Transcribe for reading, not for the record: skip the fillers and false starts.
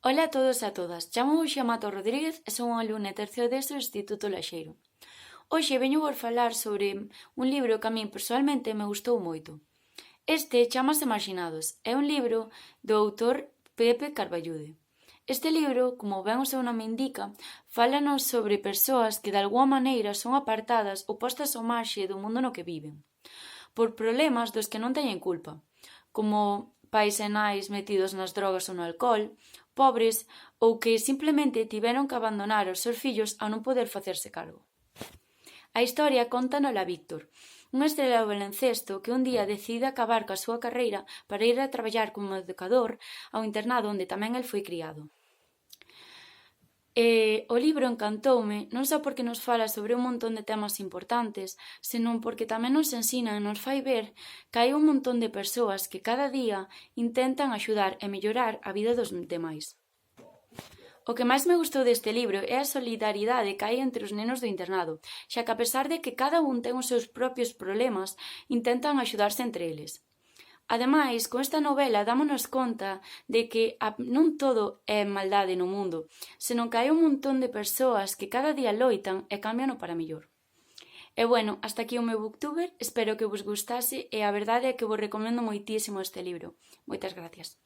Ola a todos e a todas, chamo-me Xiamato Rodríguez e son unha alumna de terceiro DESO do Instituto Laxeiro. Hoxe veño vos falar sobre un libro que a min persoalmente me gustou moito. Este chamase Marxinados, é un libro do autor Pepe Carballude. Este libro, como ben o seu nome indica, fálanos sobre persoas que de algunha maneira son apartadas ou postas ao marxe do mundo no que viven, por problemas dos que non teñen culpa, como pais e nais metidos nas drogas ou no alcohol, pobres ou que simplemente tiveron que abandonar os seus fillos ao non poder facerse cargo. A historia cóntanola Víctor, un estrela do baloncesto que un día decide acabar coa súa carreira para ir a traballar como educador ao internado onde tamén el foi criado. O libro encantoume non só porque nos fala sobre un montón de temas importantes, senón porque tamén nos ensina e nos fai ver que hai un montón de persoas que cada día intentan axudar e mellorar a vida dos demais. O que máis me gustou deste libro é a solidaridade que hai entre os nenos do internado, xa que a pesar de que cada un ten os seus propios problemas, intentan axudarse entre eles. Ademais, con esta novela dámonos conta de que non todo é maldade no mundo, senón que hai un montón de persoas que cada día loitan e cambian para mellor. E bueno, hasta aquí o meu booktuber, espero que vos gustase e a verdade é que vos recomendo moitísimo este libro. Moitas gracias.